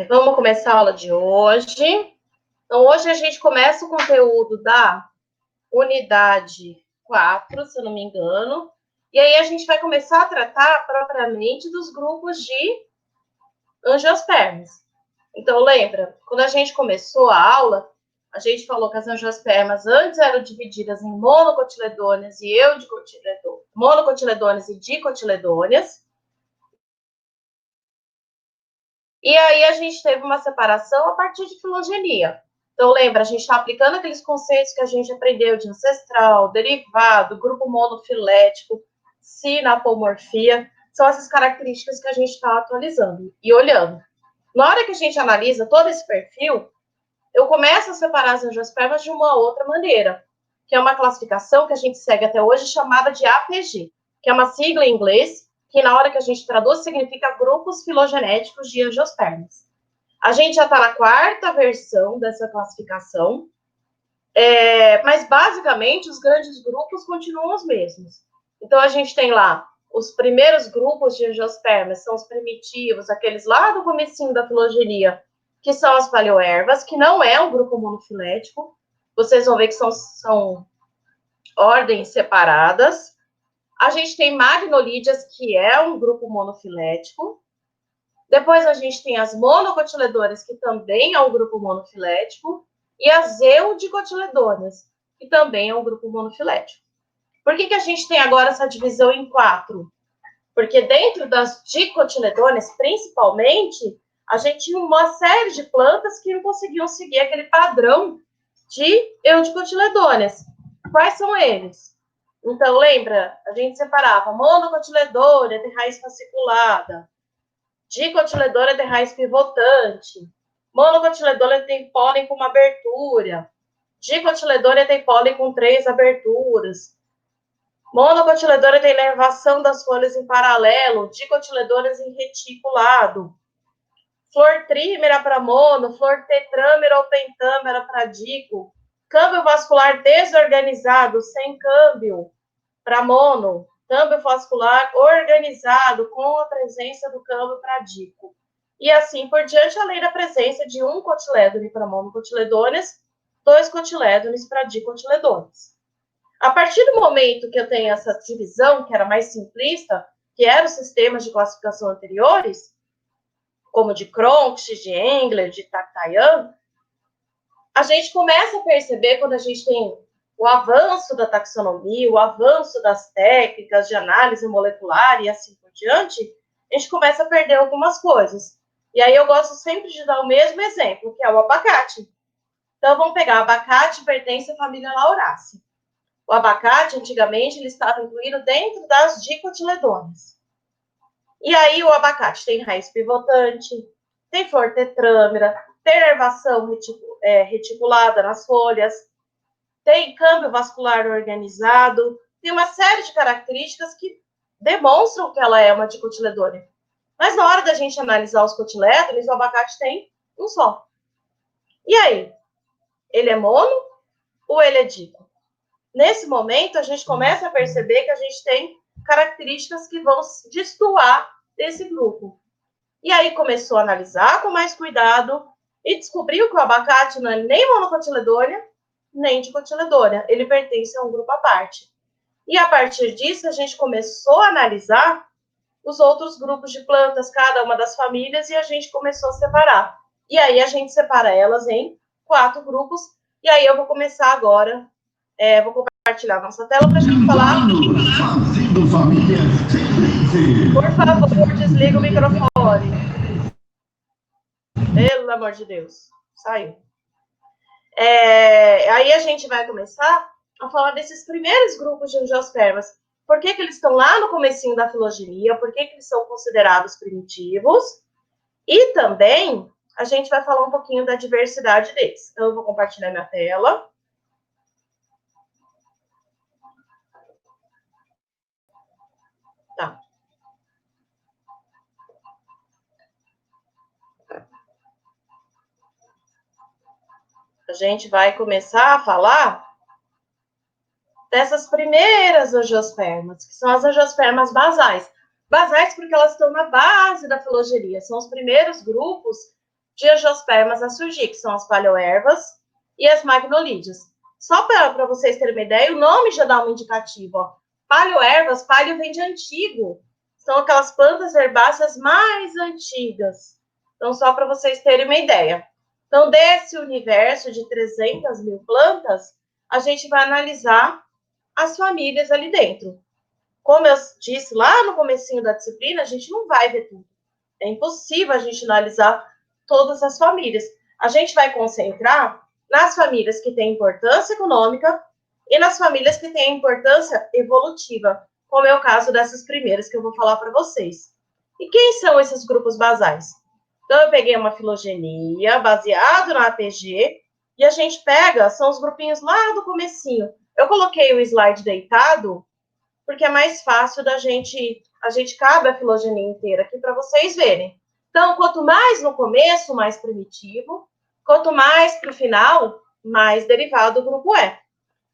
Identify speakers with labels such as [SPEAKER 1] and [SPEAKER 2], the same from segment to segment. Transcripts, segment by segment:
[SPEAKER 1] Vamos começar a aula de hoje. Então, hoje a gente começa o conteúdo da unidade 4, se eu não me engano. E aí a gente vai começar a tratar propriamente dos grupos de angiospermas. Então, lembra, quando a gente começou a aula, a gente falou que as angiospermas antes eram divididas em monocotiledôneas e eudicotiledôneas, monocotiledôneas e dicotiledôneas. E aí a gente teve uma separação a partir de filogenia. Então, lembra, a gente está aplicando aqueles conceitos que a gente aprendeu de ancestral, derivado, grupo monofilético, sinapomorfia, são essas características que a gente está atualizando e olhando. Na hora que a gente analisa todo esse perfil, eu começo a separar as angiospermas de uma outra maneira, que é uma classificação que a gente segue até hoje chamada de APG, que é uma sigla em inglês, que na hora que a gente traduz significa grupos filogenéticos de angiospermas. A gente já está na quarta versão dessa classificação, mas basicamente os grandes grupos continuam os mesmos. Então a gente tem lá os primeiros grupos de angiospermas, são os primitivos, aqueles lá do comecinho da filogenia, que são as paleoervas, que não é um grupo monofilético. Vocês vão ver que são ordens separadas. A gente tem magnolídeas, que é um grupo monofilético. Depois a gente tem as monocotiledôneas, que também é um grupo monofilético, e as eudicotiledôneas, que também é um grupo monofilético. Por que a gente tem agora essa divisão em 4? Porque dentro das dicotiledôneas, principalmente, a gente tinha uma série de plantas que não conseguiam seguir aquele padrão de eudicotiledôneas. Quais são eles? Então, lembra? A gente separava monocotiledônea de raiz fasciculada, dicotiledônea de raiz pivotante, monocotiledônea tem pólen com uma abertura, dicotiledônea tem pólen com 3 aberturas, monocotiledônea tem inervação das folhas em paralelo, dicotiledôneas em reticulado, flor trímera para mono, flor tetrâmera ou pentâmera para dico, câmbio vascular desorganizado, sem câmbio para mono, câmbio vascular organizado com a presença do câmbio para dico. E assim por diante, além da presença de um cotilédone para monocotiledôneas, 2 cotilédones para dicotiledôneas. A partir do momento que eu tenho essa divisão, que era mais simplista, que eram os sistemas de classificação anteriores, como de Cronk, de Engler, de Taktayan, a gente começa a perceber, quando a gente tem o avanço da taxonomia, o avanço das técnicas de análise molecular e assim por diante, a gente começa a perder algumas coisas. E aí eu gosto sempre de dar o mesmo exemplo, que é o abacate. Então, vamos pegar, abacate pertence à família Lauraceae. O abacate, antigamente, ele estava incluído dentro das dicotiledôneas. E aí o abacate tem raiz pivotante, tem flor tetrâmera, tem inervação reticulada nas folhas, tem câmbio vascular organizado, tem uma série de características que demonstram que ela é uma dicotiledônea. Mas na hora da gente analisar os cotilédones, o abacate tem um só. E aí? Ele é mono ou ele é dico? Nesse momento, a gente começa a perceber que a gente tem características que vão destoar desse grupo. E aí começou a analisar com mais cuidado e descobriu que o abacate não é nem monocotiledônea, nem dicotiledônea. Ele pertence a um grupo à parte. E a partir disso, a gente começou a analisar os outros grupos de plantas, cada uma das famílias, e a gente começou a separar. E aí a gente separa elas em 4 grupos. E aí eu vou começar agora, vou compartilhar nossa tela para a gente falar.
[SPEAKER 2] Fazendo família sem
[SPEAKER 1] Por favor, desliga o microfone. Pelo amor de Deus. Saiu. Aí a gente vai começar a falar desses primeiros grupos de angiospermas. Por que eles estão lá no comecinho da filogenia? Por que eles são considerados primitivos? E também a gente vai falar um pouquinho da diversidade deles. Então, eu vou compartilhar minha tela. Tá. A gente vai começar a falar dessas primeiras angiospermas, que são as angiospermas basais. Basais porque elas estão na base da filogenia, são os primeiros grupos de angiospermas a surgir, que são as paleoervas e as magnolídeas. Só para vocês terem uma ideia, o nome já dá um indicativo. Ó. Paleoervas, paleo vem de antigo. São aquelas plantas herbáceas mais antigas. Então, só para vocês terem uma ideia. Então, desse universo de 300 mil plantas, a gente vai analisar as famílias ali dentro. Como eu disse lá no comecinho da disciplina, a gente não vai ver tudo. É impossível a gente analisar todas as famílias. A gente vai concentrar nas famílias que têm importância econômica e nas famílias que têm importância evolutiva, como é o caso dessas primeiras que eu vou falar para vocês. E quem são esses grupos basais? Então, eu peguei uma filogenia baseado na APG e a gente pega, são os grupinhos lá do comecinho. Eu coloquei o slide deitado porque é mais fácil a gente cabe a filogenia inteira aqui para vocês verem. Então, quanto mais no começo, mais primitivo, quanto mais para o final, mais derivado do grupo E.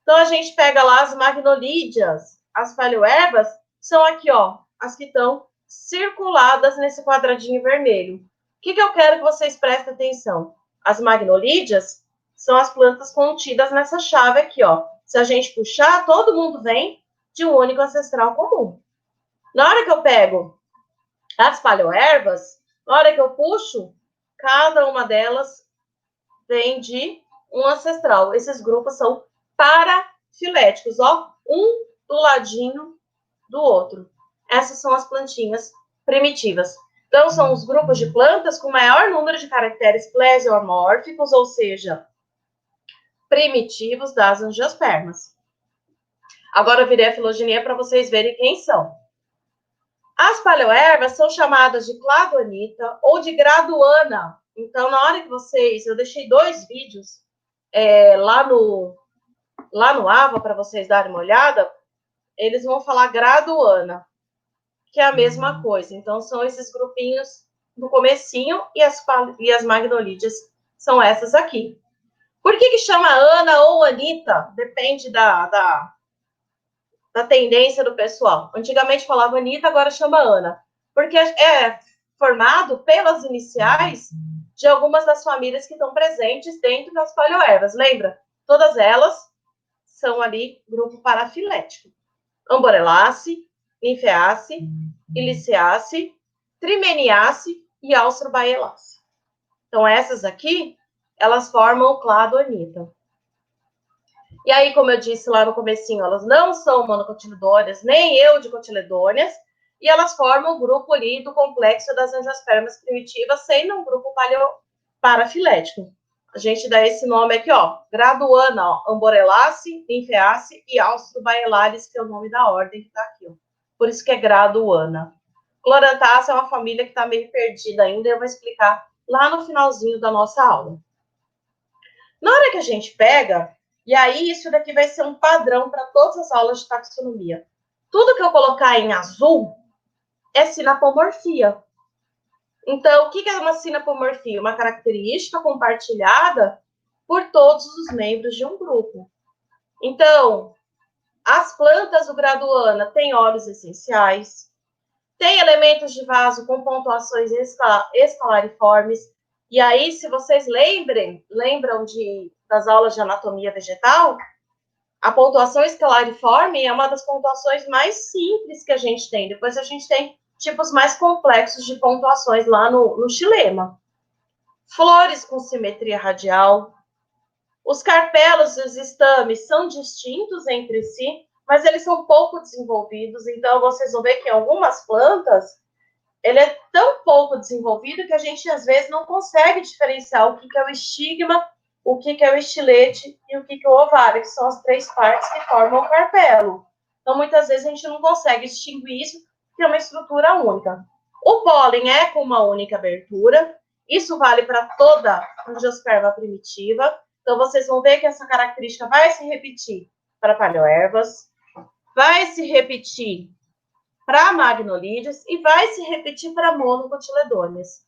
[SPEAKER 1] Então, a gente pega lá as magnolídeas, as paleoervas, são aqui, ó, as que estão circuladas nesse quadradinho vermelho. O que eu quero que vocês prestem atenção? As magnolídeas são as plantas contidas nessa chave aqui, ó. Se a gente puxar, todo mundo vem de um único ancestral comum. Na hora que eu pego as paleoervas, na hora que eu puxo, cada uma delas vem de um ancestral. Esses grupos são parafiléticos, ó, um do ladinho do outro. Essas são as plantinhas primitivas. Então, são os grupos de plantas com maior número de caracteres plesiomórficos, ou seja, primitivos das angiospermas. Agora eu virei a filogenia para vocês verem quem são. As paleoervas são chamadas de cladonita ou de graduana. Então, na hora que vocês... Eu deixei 2 vídeos lá no AVA para vocês darem uma olhada. Eles vão falar graduana, que é a mesma coisa. Então, são esses grupinhos do comecinho e as magnolídeas são essas aqui. Por que chama Ana ou Anita? Depende da tendência do pessoal. Antigamente falava Anitta, agora chama Ana. Porque é formado pelas iniciais de algumas das famílias que estão presentes dentro das paleoervas. Lembra? Todas elas são ali grupo parafilético. Amborelaceae, Nymphaeaceae, Iliciaceae, Trimeniaceae e Austrobaelaceae. Então, essas aqui, elas formam o clado Anita. E aí, como eu disse lá no comecinho, elas não são monocotiledôneas, nem eudicotiledôneas, e elas formam o grupo ali do complexo das angiospermas primitivas, sendo um grupo parafilético. A gente dá esse nome aqui, ó, graduana, ó, Amborelaceae, Nymphaeaceae e Austrobaelaceae, que é o nome da ordem que está aqui, ó. Por isso que é graduana. Chlorantaceae é uma família que está meio perdida ainda, eu vou explicar lá no finalzinho da nossa aula. Na hora que a gente pega, e aí isso daqui vai ser um padrão para todas as aulas de taxonomia. Tudo que eu colocar em azul é sinapomorfia. Então, o que é uma sinapomorfia? Uma característica compartilhada por todos os membros de um grupo. Então, as plantas do graduana têm óleos essenciais, tem elementos de vaso com pontuações escalariformes. E aí, se vocês lembram das aulas de anatomia vegetal, a pontuação escalariforme é uma das pontuações mais simples que a gente tem. Depois a gente tem tipos mais complexos de pontuações lá no xilema. Flores com simetria radial. Os carpelos e os estames são distintos entre si, mas eles são pouco desenvolvidos. Então, vocês vão ver que em algumas plantas, ele é tão pouco desenvolvido que a gente, às vezes, não consegue diferenciar o que é o estigma, o que é o estilete e o que é o ovário, que são as 3 partes que formam o carpelo. Então, muitas vezes, a gente não consegue distinguir isso, porque é uma estrutura única. O pólen é com uma única abertura. Isso vale para toda angiosperma primitiva. Então, vocês vão ver que essa característica vai se repetir para paleoervas, vai se repetir para magnolídeas e vai se repetir para monocotiledôneas.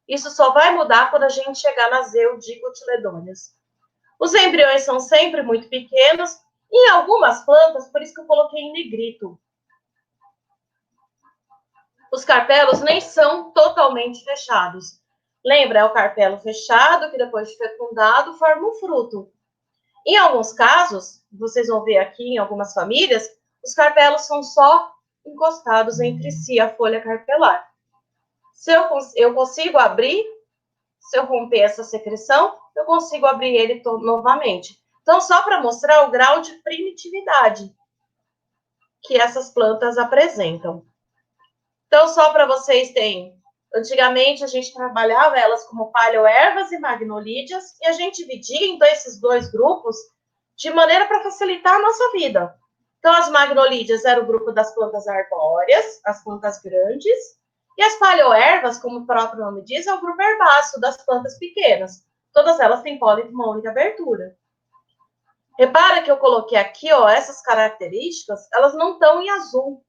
[SPEAKER 1] Isso só vai mudar quando a gente chegar nas eudicotiledôneas. Os embriões são sempre muito pequenos, e em algumas plantas, por isso que eu coloquei em negrito. Os carpelos nem são totalmente fechados. Lembra? É o carpelo fechado, que depois de fecundado, forma um fruto. Em alguns casos, vocês vão ver aqui em algumas famílias, os carpelos são só encostados entre si, a folha carpelar. Se eu consigo abrir, se eu romper essa secreção, eu consigo abrir ele novamente. Então, só para mostrar o grau de primitividade que essas plantas apresentam. Então, só para vocês terem, antigamente a gente trabalhava elas como paleoervas e magnolídeas, e a gente dividia então esses dois grupos de maneira para facilitar a nossa vida. Então, as magnolídeas eram o grupo das plantas arbóreas, as plantas grandes, e as paleoervas, como o próprio nome diz, é o grupo herbáceo das plantas pequenas. Todas elas têm pólen de uma única abertura. Repara que eu coloquei aqui, ó, essas características, elas não estão em azul.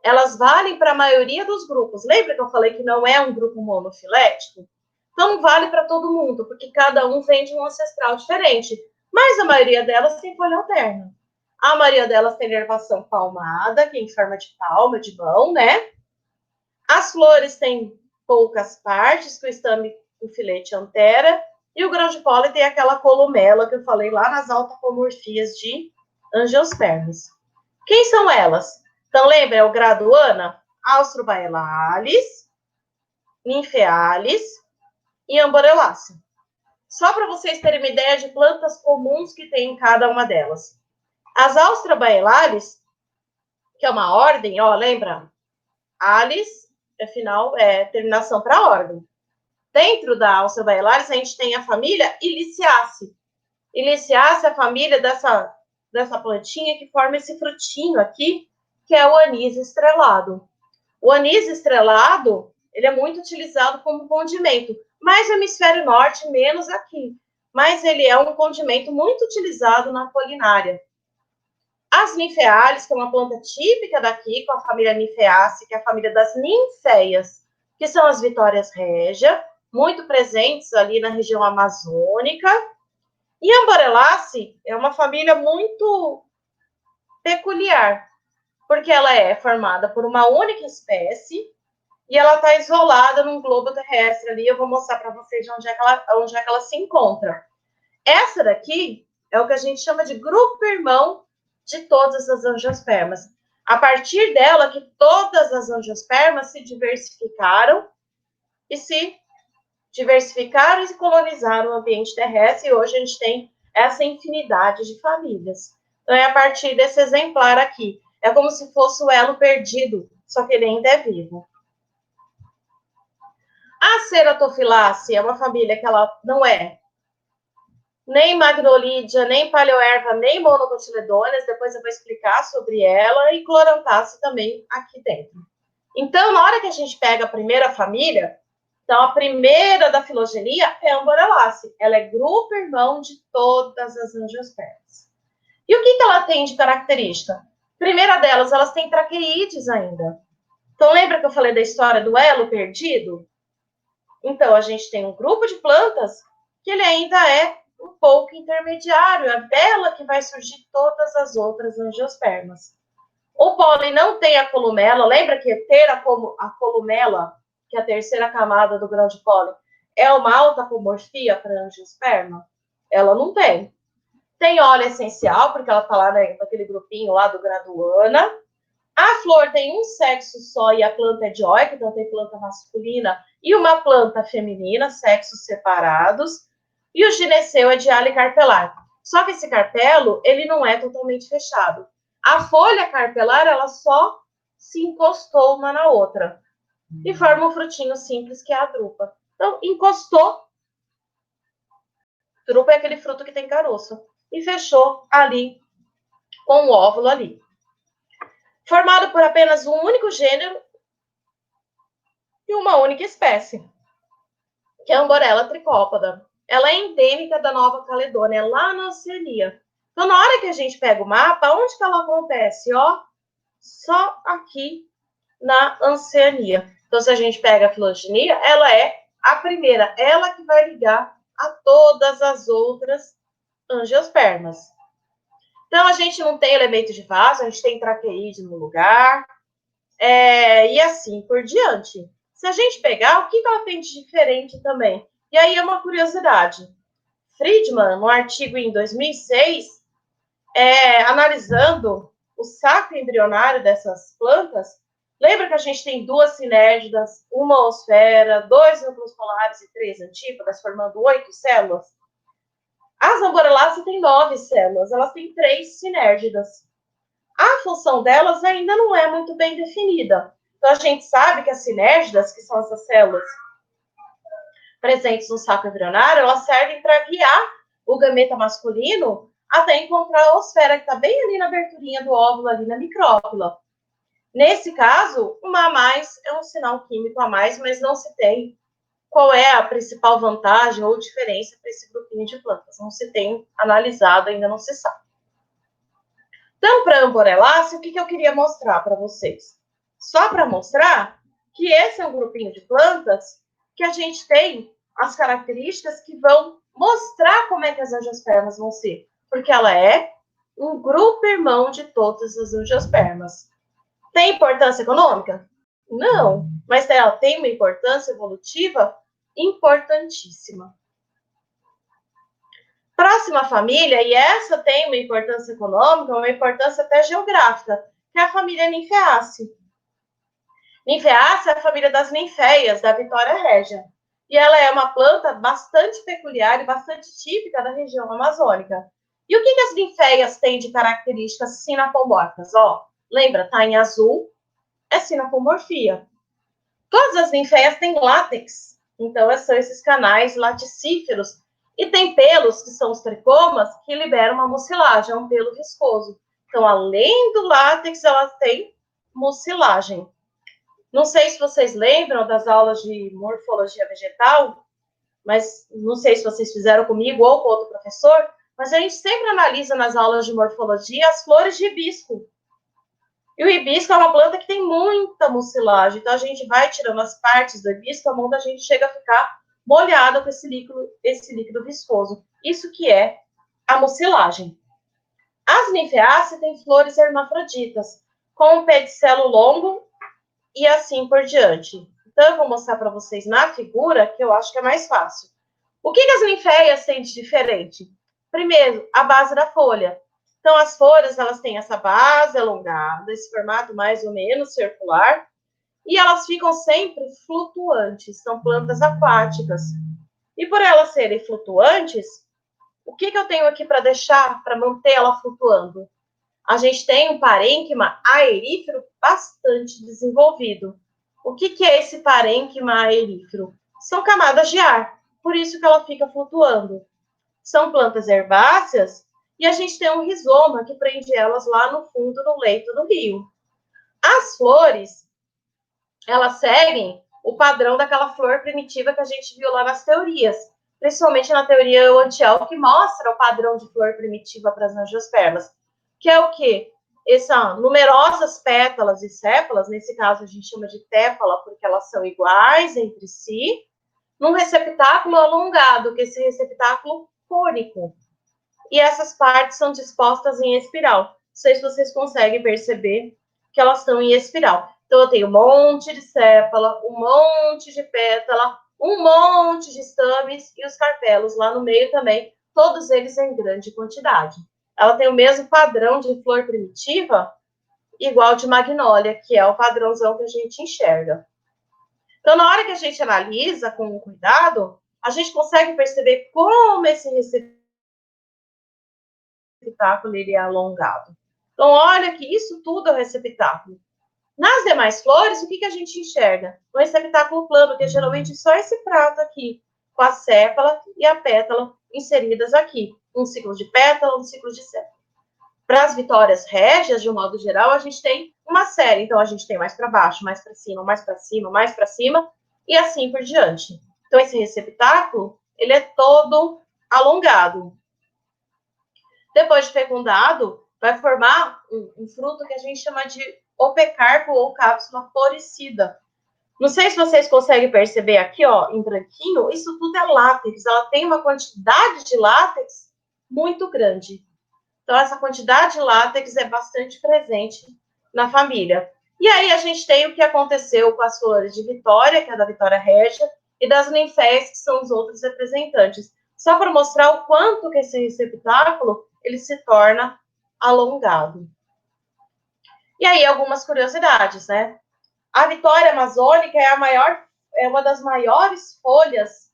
[SPEAKER 1] Elas valem para a maioria dos grupos. Lembra que eu falei que não é um grupo monofilético? Então, vale para todo mundo, porque cada um vem de um ancestral diferente. Mas a maioria delas tem folha alterna. A maioria delas tem nervação palmada, que é em forma de palma, de mão, né? As flores têm poucas partes, que o estame, o filete antera, e o grão de pólen tem aquela columela que eu falei lá nas autapomorfias de angiospermas. Quem são elas? Então, lembra, é o graduana, Austrobaellalis, Nymphaealis e Amborelacea. Só para vocês terem uma ideia de plantas comuns que tem em cada uma delas. As Austrobaellalis, que é uma ordem, ó, lembra? Alis é final, é terminação para ordem. Dentro da Austrobaellalis, a gente tem a família Iliciaceae. Iliciaceae é a família dessa plantinha que forma esse frutinho aqui, que é o anis estrelado. O anis estrelado, ele é muito utilizado como condimento, mais no hemisfério norte, menos aqui. Mas ele é um condimento muito utilizado na culinária. As Nymphaealis, que é uma planta típica daqui, com a família Nymphaeaceae, que é a família das ninféias, que são as Vitórias régia, muito presentes ali na região amazônica. E a Amborelacea é uma família muito peculiar, porque ela é formada por uma única espécie e ela está isolada num globo terrestre ali. Eu vou mostrar para vocês onde é que ela se encontra. Essa daqui é o que a gente chama de grupo irmão de todas as angiospermas. A partir dela que todas as angiospermas se diversificaram e colonizaram o ambiente terrestre, e hoje a gente tem essa infinidade de famílias. Então, é a partir desse exemplar aqui. É como se fosse o elo perdido, só que ele ainda é vivo. A Ceratophyllaceae é uma família que ela não é nem magnolídea, nem paleoerva, nem monocotiledôneas. Depois eu vou explicar sobre ela, e Chloranthaceae também aqui dentro. Então, na hora que a gente pega a primeira família, então a primeira da filogenia é a Amborelacea. Ela é grupo irmão de todas as angiospermas. E o que ela tem de característica? Primeira delas, elas têm traqueídes ainda. Então, lembra que eu falei da história do elo perdido? Então, a gente tem um grupo de plantas que ele ainda é um pouco intermediário, é dela que vai surgir todas as outras angiospermas. O pólen não tem a columela, lembra que ter a columela, que é a terceira camada do grão de pólen, é uma autapomorfia para angiosperma? Ela não tem. Tem óleo essencial, porque ela está lá naquele grupinho lá do graduana. A flor tem um sexo só e a planta é dioica, então tem planta masculina e uma planta feminina, sexos separados. E o gineceu é de ala e carpelar. Só que esse carpelo, ele não é totalmente fechado. A folha carpelar, ela só se encostou uma na outra. E forma um frutinho simples, que é a drupa. Então, encostou. Drupa é aquele fruto que tem caroço. E fechou ali, com o óvulo ali. Formado por apenas um único gênero e uma única espécie, que é a Amborella tricópoda. Ela é endêmica da Nova Caledônia, lá na Oceania. Então, na hora que a gente pega o mapa, onde que ela acontece? Ó, só aqui na Oceania. Então, se a gente pega a filogenia, ela é a primeira, ela que vai ligar a todas as outras angiospermas. Então, a gente não tem elemento de vaso, a gente tem traqueíde no lugar, e assim por diante. Se a gente pegar, o que ela tem de diferente também? E aí é uma curiosidade. Friedman, no artigo em 2006, analisando o saco embrionário dessas plantas, lembra que a gente tem 2 sinérgidas, uma osfera, 2 núcleos polares e 3 antípodas, formando 8 células? As amboreláceas têm 9 células, elas têm 3 sinérgidas. A função delas ainda não é muito bem definida. Então, a gente sabe que as sinérgidas, que são essas células presentes no saco embrionário, elas servem para guiar o gameta masculino até encontrar a osfera, que está bem ali na aberturinha do óvulo, ali na micrópila. Nesse caso, uma a mais é um sinal químico a mais, mas não se tem qual é a principal vantagem ou diferença para esse grupinho de plantas. Não se tem analisado, ainda não se sabe. Então, para a amborelácea, o que eu queria mostrar para vocês? Só para mostrar que esse é um grupinho de plantas que a gente tem as características que vão mostrar como é que as angiospermas vão ser. Porque ela é um grupo irmão de todas as angiospermas. Tem importância econômica? Não, mas ela tem uma importância evolutiva importantíssima. Próxima família, e essa tem uma importância econômica, uma importância até geográfica, que é a família Ninfeaceae. Ninfeaceae é a família das ninféias, da Vitória Régia. E ela é uma planta bastante peculiar e bastante típica da região amazônica. E o que as ninféias têm de características sinapomórficas? Lembra, tá em azul, é sinapomorfia. Todas as ninféias têm látex, então são esses canais laticíferos. E tem pelos, que são os tricomas, que liberam uma mucilagem, é um pelo viscoso. Então, além do látex, elas têm mucilagem. Não sei se vocês lembram das aulas de morfologia vegetal, mas não sei se vocês fizeram comigo ou com outro professor, mas a gente sempre analisa nas aulas de morfologia as flores de hibisco. E o hibisco é uma planta que tem muita mucilagem, então a gente vai tirando as partes do hibisco, a mão da gente chega a ficar molhada com esse líquido viscoso. Isso que é a mucilagem. As ninfeáceas têm flores hermafroditas, com um pedicelo longo e assim por diante. Então, eu vou mostrar para vocês na figura, que eu acho que é mais fácil. O que as ninféias têm de diferente? Primeiro, a base da folha. Então, as folhas, elas têm essa base alongada, esse formato mais ou menos circular, e elas ficam sempre flutuantes, são plantas aquáticas. E por elas serem flutuantes, o que eu tenho aqui para deixar, para manter ela flutuando? A gente tem um parênquima aerífero bastante desenvolvido. O que é esse parênquima aerífero? São camadas de ar, por isso que ela fica flutuando. São plantas herbáceas e a gente tem um rizoma que prende elas lá no fundo, no leito do rio. As flores, elas seguem o padrão daquela flor primitiva que a gente viu lá nas teorias, principalmente na teoria Euantiel, que mostra o padrão de flor primitiva para as angiospermas, que é o quê? Essas numerosas pétalas e sépalas, nesse caso a gente chama de tépala, porque elas são iguais entre si, num receptáculo alongado, que é esse receptáculo cônico. E essas partes são dispostas em espiral. Não sei se vocês conseguem perceber que elas estão em espiral. Então, eu tenho um monte de sépala, um monte de pétala, um monte de estames e os carpelos lá no meio também, todos eles em grande quantidade. Ela tem o mesmo padrão de flor primitiva, igual de magnólia, que é o padrãozão que a gente enxerga. Então, na hora que a gente analisa com cuidado, a gente consegue perceber como esse receptáculo ele é alongado. Então, olha que isso tudo é o receptáculo. Nas demais flores, o que a gente enxerga? O receptáculo plano, que é geralmente só esse prato aqui, com a sépala e a pétala inseridas aqui. Um ciclo de pétala, um ciclo de sépala. Para as vitórias régias, de um modo geral, a gente tem uma série. Então, a gente tem mais para baixo, mais para cima, mais para cima, mais para cima, e assim por diante. Então, esse receptáculo, ele é todo alongado. Depois de fecundado, vai formar um fruto que a gente chama de opecarpo ou cápsula florescida. Não sei se vocês conseguem perceber aqui, em branquinho, isso tudo é látex. Ela tem uma quantidade de látex muito grande. Então, essa quantidade de látex é bastante presente na família. E aí a gente tem o que aconteceu com as flores de Vitória, que é da Vitória Régia, e das ninféias, que são os outros representantes. Só para mostrar o quanto que esse receptáculo ele se torna alongado. E aí algumas curiosidades, né? A Vitória amazônica é uma das maiores folhas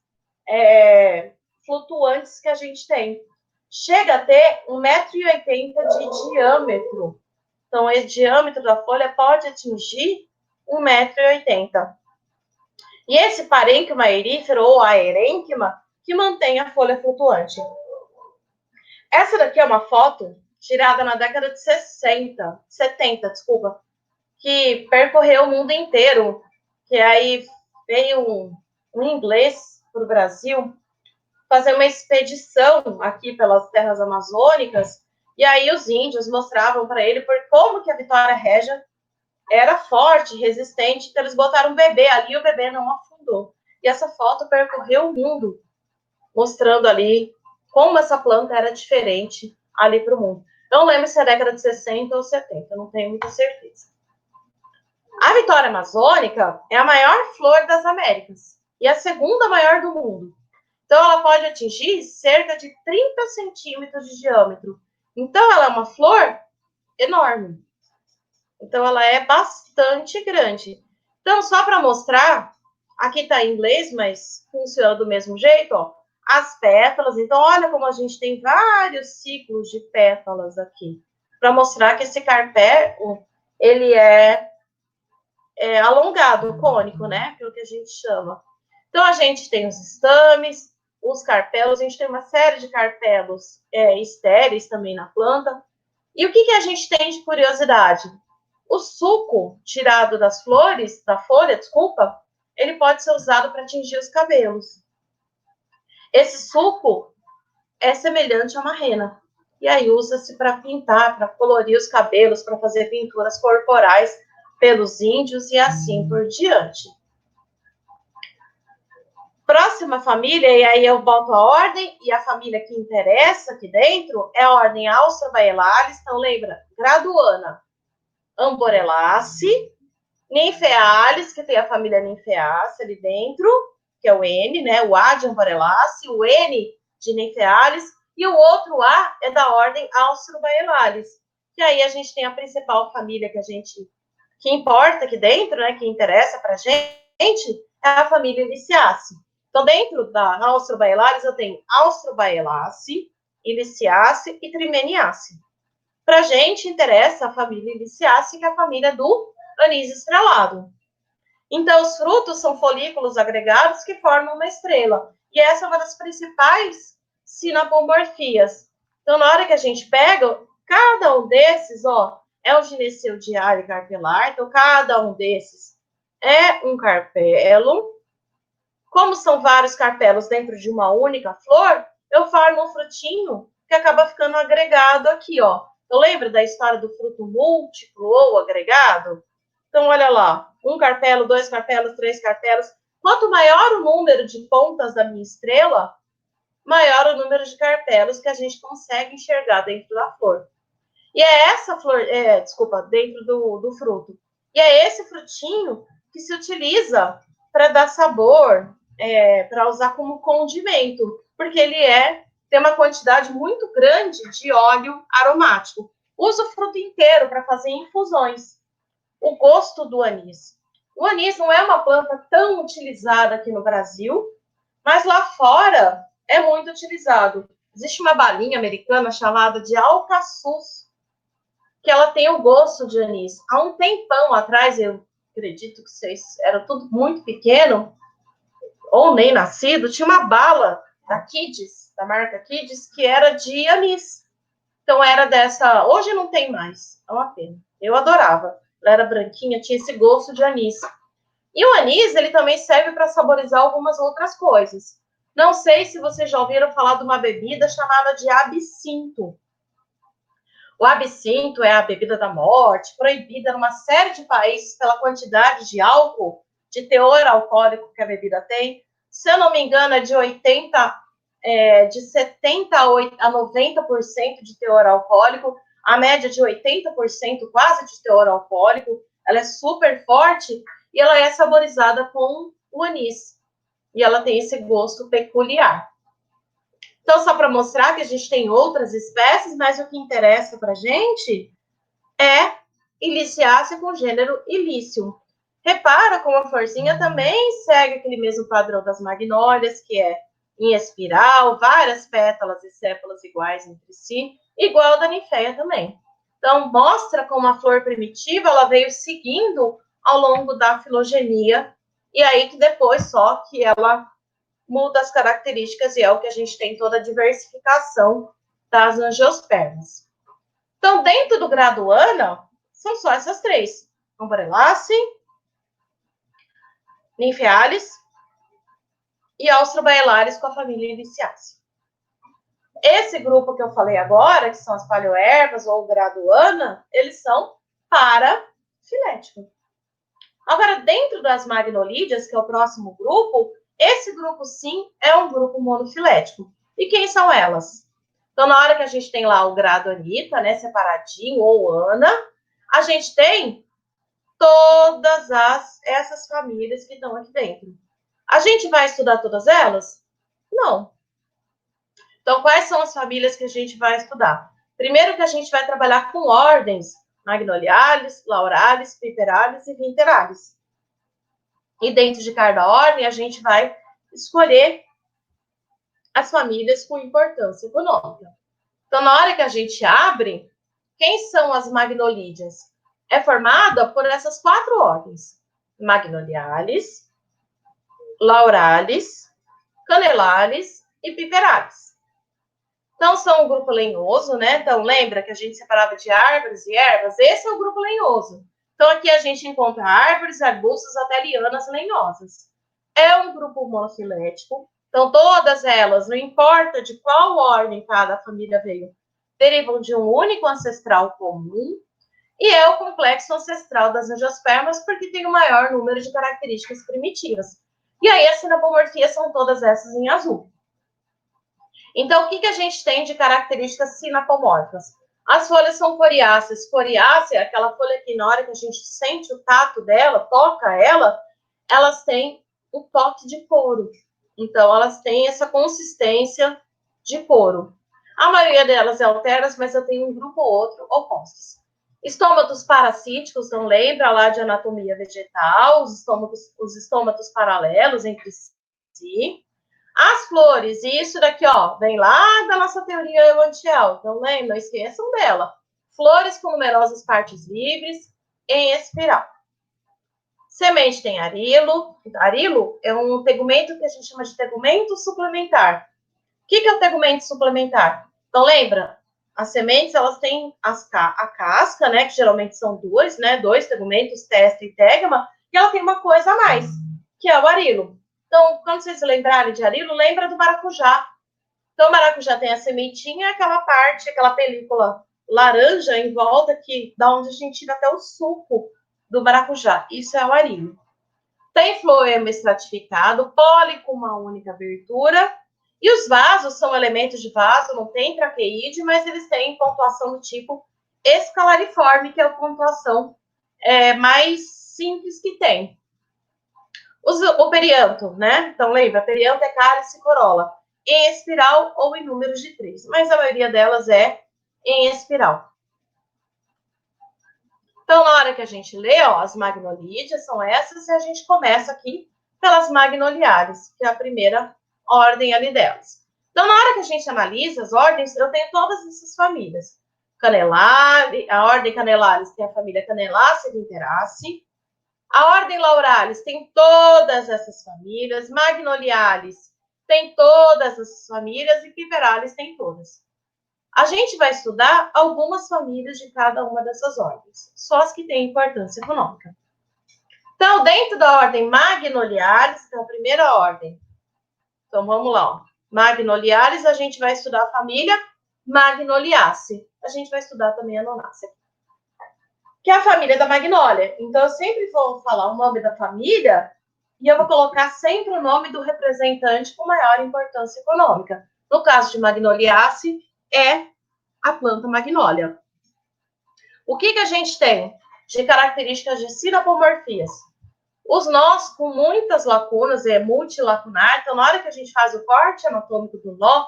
[SPEAKER 1] flutuantes que a gente tem. Chega a ter 1,80 m de diâmetro. Então, o diâmetro da folha pode atingir 1,80 m. E esse parênquima aerífero, ou aerênquima, que mantém a folha flutuante. Essa daqui é uma foto tirada na década de 70, desculpa, que percorreu o mundo inteiro, que aí veio um inglês para o Brasil fazer uma expedição aqui pelas terras amazônicas, e aí os índios mostravam para ele por como que a Vitória Régia era forte, resistente, então eles botaram um bebê ali e o bebê não afundou. E essa foto percorreu o mundo, mostrando ali como essa planta era diferente ali para o mundo. Não lembro se é década de 60 ou 70, não tenho muita certeza. A Vitória amazônica é a maior flor das Américas e a segunda maior do mundo. Então, ela pode atingir cerca de 30 centímetros de diâmetro. Então, ela é uma flor enorme. Então, ela é bastante grande. Então, só para mostrar, aqui está em inglês, mas funciona do mesmo jeito, ó. As pétalas. Então, olha como a gente tem vários ciclos de pétalas aqui. Para mostrar que esse carpelo, ele é alongado, cônico, né? Pelo que a gente chama. Então, a gente tem os estames, os carpelos, a gente tem uma série de carpelos estéreis também na planta. E o que a gente tem de curiosidade? O suco tirado das flores, da folha, desculpa, ele pode ser usado para tingir os cabelos. Esse suco é semelhante a uma rena. E aí usa-se para pintar, para colorir os cabelos, para fazer pinturas corporais pelos índios e assim por diante. Próxima família, e aí eu volto à ordem, e a família que interessa aqui dentro é a ordem Alstrobaelaris. Então, lembra, graduana, Amborelaceae, Nymphaealis, que tem a família Nymphaeaceae ali dentro, que é o N, né? O A de Amborelaceae, o N de Nymphaealis, e o outro A é da ordem Alstrobaelaris. Que aí a gente tem a principal família que importa aqui dentro, né? Que interessa pra gente, é a família Lisiaceae. Então, dentro da Alstrobaelaris, eu tenho Alstrobaelaceae, Iliciaceae e Trimeniaceae. Para a gente, interessa a família Iliciaceae, que é a família do anis estrelado. Então, os frutos são folículos agregados que formam uma estrela. E essa é uma das principais sinapomorfias. Então, na hora que a gente pega, cada um desses, ó, é um gineceu diário carpelar. Então, cada um desses é um carpelo. Como são vários carpelos dentro de uma única flor, eu formo um frutinho que acaba ficando agregado aqui, ó. Eu lembro da história do fruto múltiplo ou agregado? Então, olha lá, um carpelo, dois carpelos, três carpelos. Quanto maior o número de pontas da minha estrela, maior o número de carpelos que a gente consegue enxergar dentro da flor. E é essa flor, dentro do fruto. E é esse frutinho que se utiliza para dar sabor, para usar como condimento, porque ele tem uma quantidade muito grande de óleo aromático. Usa o fruto inteiro para fazer infusões. O gosto do anis. O anis não é uma planta tão utilizada aqui no Brasil, mas lá fora é muito utilizado. Existe uma balinha americana chamada de alcaçuz, que ela tem o gosto de anis. Há um tempão atrás, eu acredito que vocês eram tudo muito pequeno, ou nem nascido, tinha uma bala da Kids, da marca Kids, que era de anis. Então era dessa. Hoje não tem mais, é uma pena. Eu adorava. Ela era branquinha, tinha esse gosto de anis. E o anis, ele também serve para saborizar algumas outras coisas. Não sei se vocês já ouviram falar de uma bebida chamada de absinto. O absinto é a bebida da morte, proibida numa série de países pela quantidade de álcool, de teor alcoólico que a bebida tem. Se eu não me engano, é de 70% a 90% de teor alcoólico, a média de 80% quase de teor alcoólico. ela é super forte e ela é saborizada com o anis. E ela tem esse gosto peculiar. Então, só para mostrar que a gente tem outras espécies, mas o que interessa para a gente é Iliciácea com gênero Ilícium. Repara como a florzinha também segue aquele mesmo padrão das magnólias, que é em espiral, várias pétalas e sépalas iguais entre si, igual da ninféia também. Então, mostra como a flor primitiva ela veio seguindo ao longo da filogenia, e aí que depois só que ela muda as características e é o que a gente tem toda a diversificação das angiospermas. Então, dentro do graduana, são só essas três. Umbrellaceae, Nymphaealis e Austrobaelaris com a família Iliciácea. Esse grupo que eu falei agora, que são as paleoervas ou graduana, eles são parafiléticos. Agora, dentro das magnolídeas, que é o próximo grupo, esse grupo sim é um grupo monofilético. E quem são elas? Então, na hora que a gente tem lá o grado Anita, né, separadinho, ou Ana, a gente tem todas essas famílias que estão aqui dentro. A gente vai estudar todas elas? Não. Então, quais são as famílias que a gente vai estudar? Primeiro que a gente vai trabalhar com ordens, Magnolialis, Lauralis, Piperalis e Vinteralis. E dentro de cada ordem, a gente vai escolher as famílias com importância econômica. Então, na hora que a gente abre, quem são as magnolídeas? É formada por essas 4 ordens. Magnolialis, Lauralis, Canelalis e Piperalis. Então, são o grupo lenhoso, né? Então, lembra que a gente separava de árvores e ervas? Esse é o grupo lenhoso. Então, aqui a gente encontra árvores, arbustos, até lianas lenhosas. É um grupo monofilético. Então, todas elas, não importa de qual ordem cada família veio, derivam de um único ancestral comum. E é o complexo ancestral das angiospermas, porque tem o maior número de características primitivas. E aí, a sinapomorfia são todas essas em azul. Então, o que a gente tem de características sinapomórficas? As folhas são coriáceas. Coriácea é aquela folha que, na hora que a gente sente o tato dela, toca ela, elas têm um toque de couro. Então, elas têm essa consistência de couro. A maioria delas é alternas, mas eu tenho um grupo ou outro opostos. Estômatos parasíticos, não lembra lá de anatomia vegetal, os estômatos paralelos entre si. As flores, e isso daqui, ó, vem lá da nossa teoria euantial. Então, não esqueçam dela. Flores com numerosas partes livres em espiral. Semente tem arilo. Arilo é um tegumento que a gente chama de tegumento suplementar. O que é o tegumento suplementar? Então, lembra? As sementes, elas têm a casca, né? Que geralmente são duas, né? 2 tegumentos, testa e tegma. E ela tem uma coisa a mais, que é o arilo. Então, quando vocês lembrarem de arilo, lembra do maracujá. Então, o maracujá tem a sementinha, aquela parte, aquela película laranja em volta, que da onde a gente tira até o suco do maracujá. Isso é o arilo. Tem floema estratificado, pólen com uma única abertura. E os vasos são elementos de vaso, não tem traqueide, mas eles têm pontuação do tipo escalariforme, que é a pontuação mais simples que tem. O perianto, né? Então, lembra, perianto é cálice e corola, em espiral ou em números de 3, mas a maioria delas é em espiral. Então, na hora que a gente lê, ó, as magnolídeas são essas, e a gente começa aqui pelas magnoliares, que é a primeira ordem ali delas. Então, na hora que a gente analisa as ordens, eu tenho todas essas famílias. Canelari, a ordem Canelaris tem a família Canelácea e Vinteraceae. A ordem Lauralis tem todas essas famílias. Magnolialis tem todas essas famílias. E Piperalis tem todas. A gente vai estudar algumas famílias de cada uma dessas ordens, só as que têm importância econômica. Então, dentro da ordem Magnolialis, que é a primeira ordem. Então, vamos lá. Ó. Magnolialis, a gente vai estudar a família Magnoliaceae. A gente vai estudar também a Nonácea, que é a família da magnólia. Então, eu sempre vou falar o nome da família e eu vou colocar sempre o nome do representante com maior importância econômica. No caso de Magnoliaceae, é a planta magnólia. O que a gente tem de características de sinapomorfias. Os nós com muitas lacunas, é multilacunar, então na hora que a gente faz o corte anatômico do nó,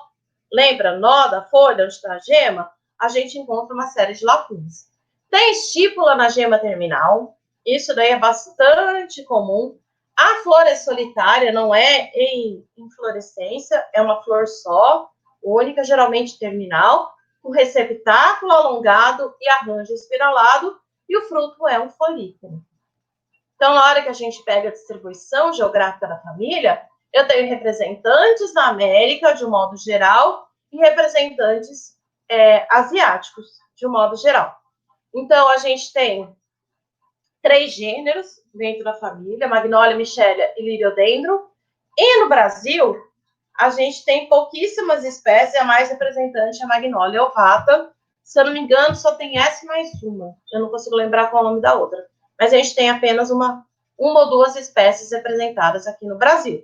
[SPEAKER 1] lembra, nó da folha, onde está a gema, a gente encontra uma série de lacunas. Tem estípula na gema terminal, isso daí é bastante comum. A flor é solitária, não é em inflorescência, é uma flor só, única, geralmente terminal, com receptáculo alongado e arranjo espiralado, e o fruto é um folículo. Então, na hora que a gente pega a distribuição geográfica da família, eu tenho representantes na América, de um modo geral, e representantes asiáticos, de um modo geral. Então, a gente tem 3 gêneros dentro da família, Magnolia, Michelia e Liriodendron. E no Brasil, a gente tem pouquíssimas espécies, a mais representante é a Magnolia ovata. Se eu não me engano, só tem essa mais uma. Eu não consigo lembrar qual é o nome da outra. Mas a gente tem apenas uma ou duas espécies representadas aqui no Brasil.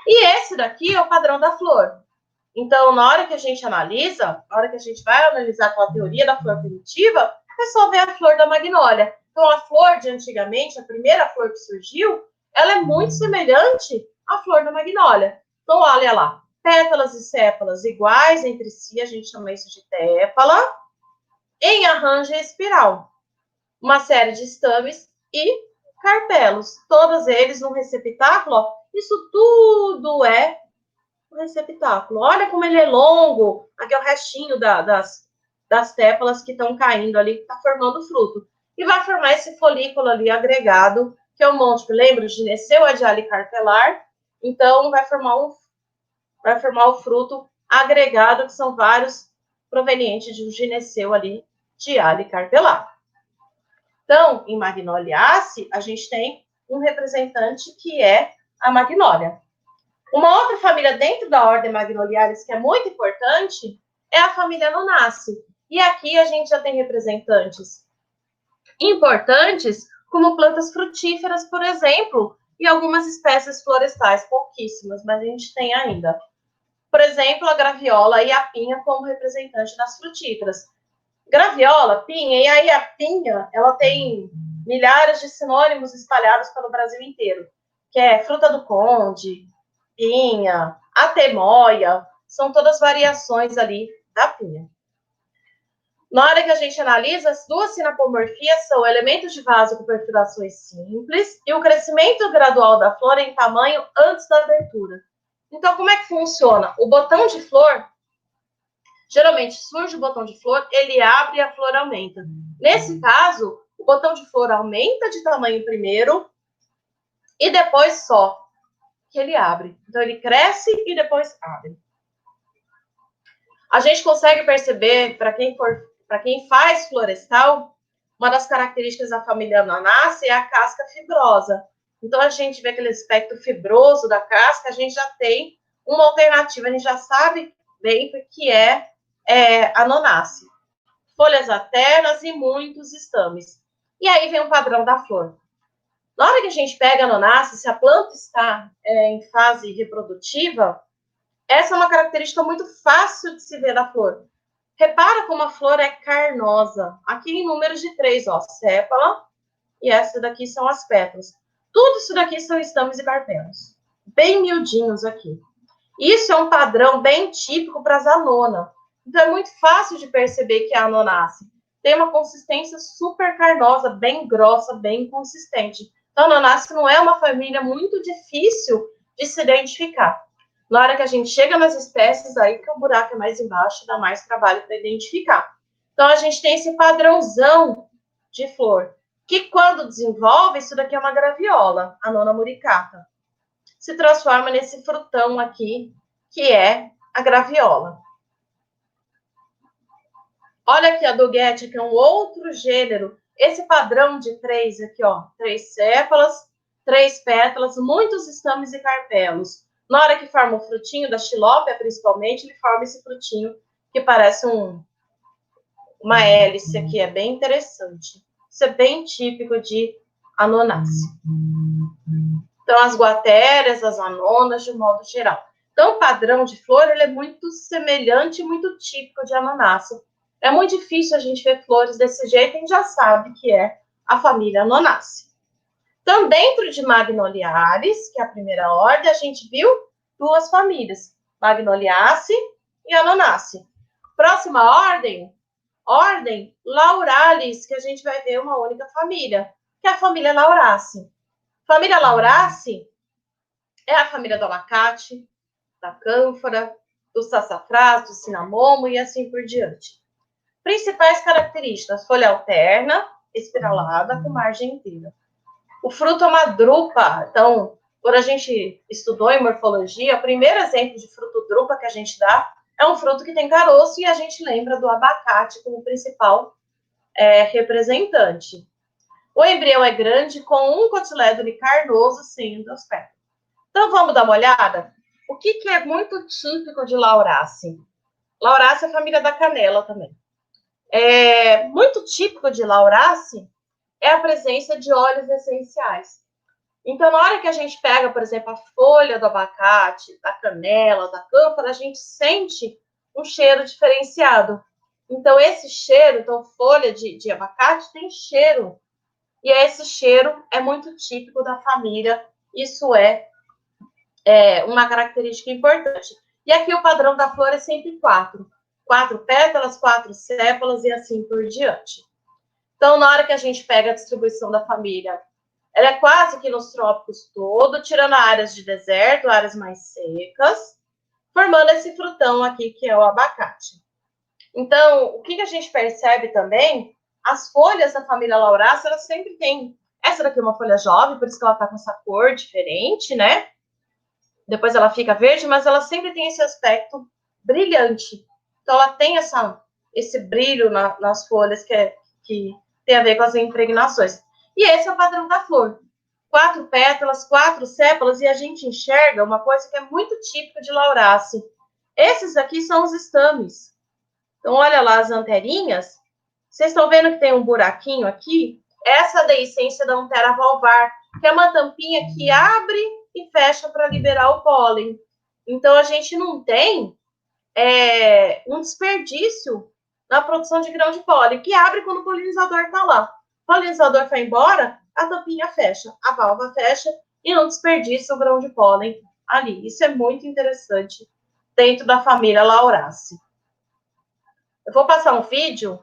[SPEAKER 1] E esse daqui é o padrão da flor. Então, na hora que a gente analisa, na hora que a gente vai analisar com a teoria da flor primitiva, é só ver a flor da magnólia. Então, a flor de antigamente, a primeira flor que surgiu, ela é muito semelhante à flor da magnólia. Então, olha lá, pétalas e sépalas iguais entre si, a gente chama isso de tépala, em arranjo espiral. Uma série de estames e carpelos, todos eles no receptáculo. Ó, isso tudo é o receptáculo. Olha como ele é longo. Aqui é o restinho das tépalas que estão caindo ali, que está formando o fruto. E vai formar esse folículo ali agregado, que é um monte, lembra? O gineceu é de alicarpelar. Então, vai formar o fruto agregado, que são vários provenientes de um gineceu ali de alicarpelar. Então, em Magnoliaceae, a gente tem um representante que é a magnólia. Uma outra família dentro da ordem Magnoliaris que é muito importante é a família Nonaceae. E aqui a gente já tem representantes importantes como plantas frutíferas, por exemplo, e algumas espécies florestais, pouquíssimas, mas a gente tem ainda. Por exemplo, a graviola e a pinha como representante das frutíferas. Graviola, pinha, e aí a pinha, ela tem milhares de sinônimos espalhados pelo Brasil inteiro, que é fruta do conde, pinha, atemoia, são todas variações ali da pinha. Na hora que a gente analisa, as duas sinapomorfias são elementos de vaso com perfurações simples e o crescimento gradual da flor em tamanho antes da abertura. Então, como é que funciona? O botão de flor, geralmente surge o botão de flor, ele abre e a flor aumenta. Nesse caso, o botão de flor aumenta de tamanho primeiro e depois só que ele abre. Então, ele cresce e depois abre. A gente consegue perceber, para quem faz florestal, uma das características da família Nonaceae é a casca fibrosa. Então, a gente vê aquele aspecto fibroso da casca, a gente já tem uma alternativa, a gente já sabe bem o que é a Nonaceae. Folhas alternas e muitos estames. E aí vem o padrão da flor. Na hora que a gente pega a Nonaceae, se a planta está em fase reprodutiva, essa é uma característica muito fácil de se ver da flor. Repara como a flor é carnosa. Aqui em números de 3, ó, sépala, e essa daqui são as pétalas. Tudo isso daqui são estames e carpelos. Bem miudinhos aqui. Isso é um padrão bem típico para as anona. Então, é muito fácil de perceber que é a Nonaceae. Tem uma consistência super carnosa, bem grossa, bem consistente. Então, a Nonaceae não é uma família muito difícil de se identificar. Na hora que a gente chega nas espécies, aí que o buraco é mais embaixo, dá mais trabalho para identificar. Então, a gente tem esse padrãozão de flor, que quando desenvolve, isso daqui é uma graviola, a nona muricata. Se transforma nesse frutão aqui, que é a graviola. Olha aqui a doguete, que é um outro gênero. Esse padrão de 3 aqui, ó, 3 sépalas, 3 pétalas, muitos estames e carpelos. Na hora que forma o frutinho da xilópia, principalmente, ele forma esse frutinho que parece uma hélice aqui, é bem interessante. Isso é bem típico de Anonaceae. Então, as guatérias, as anonas, de modo geral. Então, o padrão de flor, ele é muito semelhante e muito típico de Anonaceae. É muito difícil a gente ver flores desse jeito, a gente já sabe que é a família Nonaceae. Então, dentro de Magnoliares, que é a primeira ordem, a gente viu duas famílias, Magnoliaceae e Anonaceae. Próxima ordem Lauralis, que a gente vai ver uma única família, que é a família Lauraceae. Família Lauraceae é a família do abacate, da cânfora, do sassafrás, do cinamomo e assim por diante. Principais características: folha alterna, espiralada, com margem inteira. O fruto é uma drupa. Então, quando a gente estudou em morfologia, o primeiro exemplo de fruto drupa que a gente dá é um fruto que tem caroço e a gente lembra do abacate como principal representante. O embrião é grande, com um cotilédone carnoso sem endosperma. Então, vamos dar uma olhada? O que é muito típico de Lauraceae? Lauraceae é a família da canela também. Muito típico de Lauraceae é a presença de óleos essenciais. Então, na hora que a gente pega, por exemplo, a folha do abacate, da canela, da cânfora, a gente sente um cheiro diferenciado. Então, esse cheiro, folha de abacate tem cheiro. E esse cheiro é muito típico da família. Isso é uma característica importante. E aqui o padrão da flor é sempre 4. 4 pétalas, 4 sépalas e assim por diante. Então, na hora que a gente pega a distribuição da família, ela é quase que nos trópicos todo, tirando áreas de deserto, áreas mais secas, formando esse frutão aqui, que é o abacate. Então, o que a gente percebe também, as folhas da família Lauraceae, elas sempre têm... Essa daqui é uma folha jovem, por isso que ela tá com essa cor diferente, né? Depois ela fica verde, mas ela sempre tem esse aspecto brilhante. Então, ela tem esse brilho nas folhas que tem a ver com as impregnações. E esse é o padrão da flor. 4 pétalas, 4 sépalas, e a gente enxerga uma coisa que é muito típica de Lauraceae. Esses aqui são os estames. Então, olha lá as anterinhas. Vocês estão vendo que tem um buraquinho aqui? Essa é a deiscência da antera valvar, que é uma tampinha que abre e fecha para liberar o pólen. Então, a gente não tem um desperdício na produção de grão de pólen, que abre quando o polinizador está lá. O polinizador foi embora, a tampinha fecha, a válvula fecha e não desperdiça o grão de pólen ali. Isso é muito interessante dentro da família Lauraceae. Eu vou passar um vídeo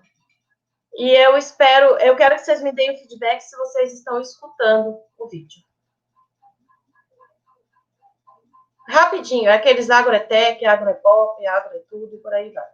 [SPEAKER 1] e eu quero que vocês me deem o feedback se vocês estão escutando o vídeo. Rapidinho, é aqueles agroetec, agroepop, agroetudo e por aí vai.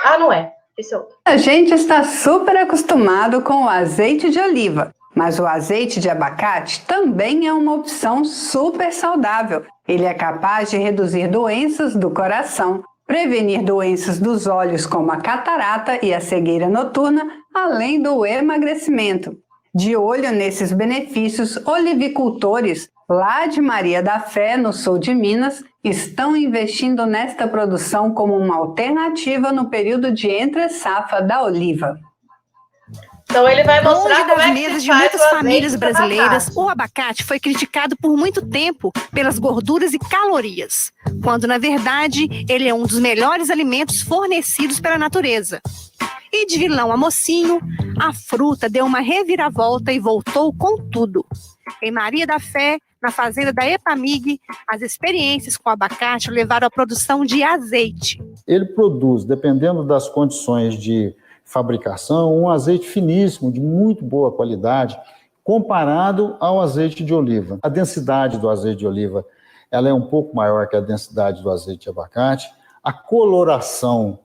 [SPEAKER 1] Ah, não é. Esse é outro.
[SPEAKER 3] A gente está super acostumado com o azeite de oliva, mas o azeite de abacate também é uma opção super saudável. Ele é capaz de reduzir doenças do coração, prevenir doenças dos olhos como a catarata e a cegueira noturna, além do emagrecimento. De olho nesses benefícios, olivicultores lá de Maria da Fé, no sul de Minas, estão investindo nesta produção como uma alternativa no período de entre-safra da oliva.
[SPEAKER 1] Então ele vai mostrar como é que
[SPEAKER 4] mesas
[SPEAKER 1] se
[SPEAKER 4] de
[SPEAKER 1] faz
[SPEAKER 4] muitas
[SPEAKER 1] o azeite
[SPEAKER 4] famílias
[SPEAKER 1] de
[SPEAKER 4] brasileiras,
[SPEAKER 1] abacate.
[SPEAKER 4] o abacate foi criticado por muito tempo pelas gorduras e calorias, quando na verdade ele é um dos melhores alimentos fornecidos pela natureza. E de vilão a mocinho, a fruta deu uma reviravolta e voltou com tudo. Em Maria da Fé, na fazenda da Epamig, as experiências com o abacate levaram à produção de azeite.
[SPEAKER 5] Ele produz, dependendo das condições de fabricação, um azeite finíssimo, de muito boa qualidade, comparado ao azeite de oliva. A densidade do azeite de oliva ela é um pouco maior que a densidade do azeite de abacate. A coloração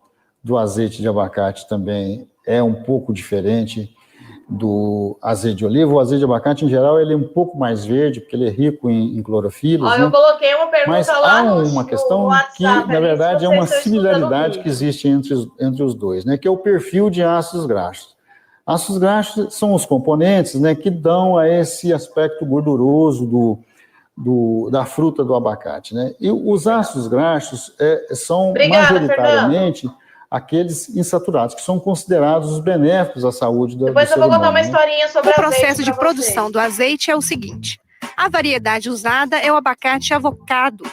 [SPEAKER 5] do azeite de abacate também é um pouco diferente do azeite de oliva. O azeite de abacate, em geral, ele é um pouco mais verde, porque ele é rico em clorofilas.
[SPEAKER 1] Eu coloquei uma pergunta
[SPEAKER 5] Mas
[SPEAKER 1] lá
[SPEAKER 5] há
[SPEAKER 1] no
[SPEAKER 5] uma questão
[SPEAKER 1] WhatsApp,
[SPEAKER 5] que, na verdade, é uma
[SPEAKER 1] estão
[SPEAKER 5] similaridade
[SPEAKER 1] escutando
[SPEAKER 5] que existe entre os dois, né? Que é o perfil de ácidos graxos. Ácidos graxos são os componentes, né, que dão a esse aspecto gorduroso da fruta do abacate, né? E os ácidos graxos são majoritariamente aqueles insaturados, que são considerados os benéficos à saúde do ser humano.
[SPEAKER 1] Depois eu vou contar uma historinha sobre
[SPEAKER 4] o
[SPEAKER 1] azeite.
[SPEAKER 4] O processo de produção do azeite é o seguinte: a variedade usada é o abacate avocado.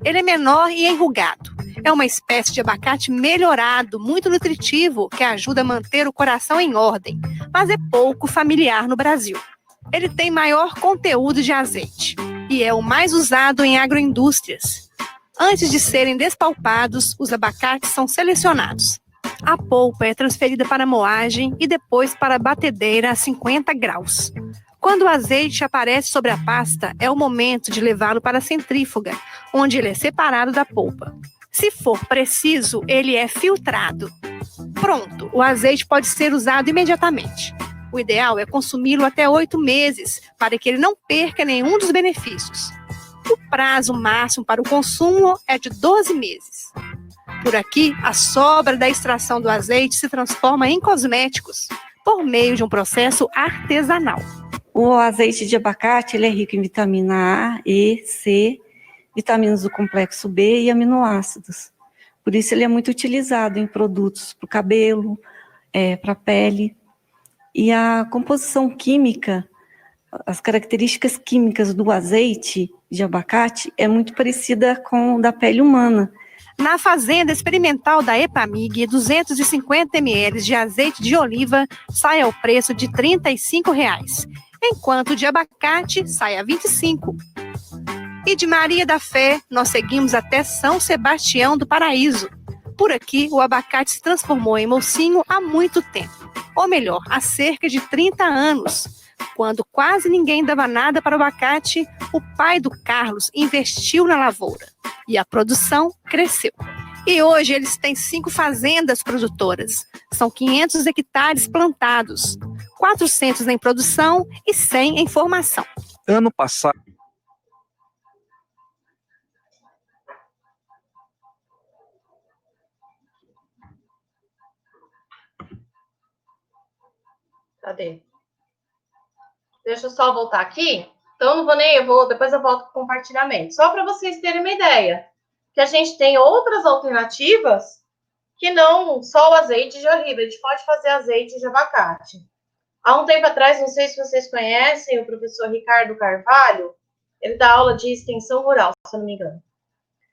[SPEAKER 4] Ele é menor e enrugado. É uma espécie de abacate melhorado, muito nutritivo, que ajuda a manter o coração em ordem, mas é pouco familiar no Brasil. Ele tem maior conteúdo de azeite e é o mais usado em agroindústrias. Antes de serem despalpados, os abacates são selecionados. A polpa é transferida para a moagem e depois para a batedeira a 50 graus. Quando o azeite aparece sobre a pasta, é o momento de levá-lo para a centrífuga, onde ele é separado da polpa. Se for preciso, ele é filtrado. Pronto, o azeite pode ser usado imediatamente. O ideal é consumi-lo até 8 meses, para que ele não perca nenhum dos benefícios. O prazo máximo para o consumo é de 12 meses. Por aqui, a sobra da extração do azeite se transforma em cosméticos, por meio de um processo artesanal.
[SPEAKER 6] O azeite de abacate ele é rico em vitamina A, E, C, vitaminas do complexo B e aminoácidos. Por isso ele é muito utilizado em produtos para o cabelo, para a pele. E a composição química, as características químicas do azeite de abacate é muito parecida com da pele humana.
[SPEAKER 4] Na fazenda experimental da Epamig, 250 ml de azeite de oliva sai ao preço de R$ 35, enquanto o de abacate sai a R$ 25. E de Maria da Fé, nós seguimos até São Sebastião do Paraíso. Por aqui, o abacate se transformou em mocinho há muito tempo, ou melhor, há cerca de 30 anos. Quando quase ninguém dava nada para o abacate, o pai do Carlos investiu na lavoura e a produção cresceu. E hoje eles têm 5 fazendas produtoras. São 500 hectares plantados, 400 em produção e 100 em formação.
[SPEAKER 7] Ano passado.
[SPEAKER 1] Cadê? Deixa eu só voltar aqui. Então, não vou depois eu volto com o compartilhamento. Só para vocês terem uma ideia, que a gente tem outras alternativas que não só o azeite de oliva. A gente pode fazer azeite de abacate. Há um tempo atrás, não sei se vocês conhecem, o professor Ricardo Carvalho, ele dá aula de extensão rural, se eu não me engano.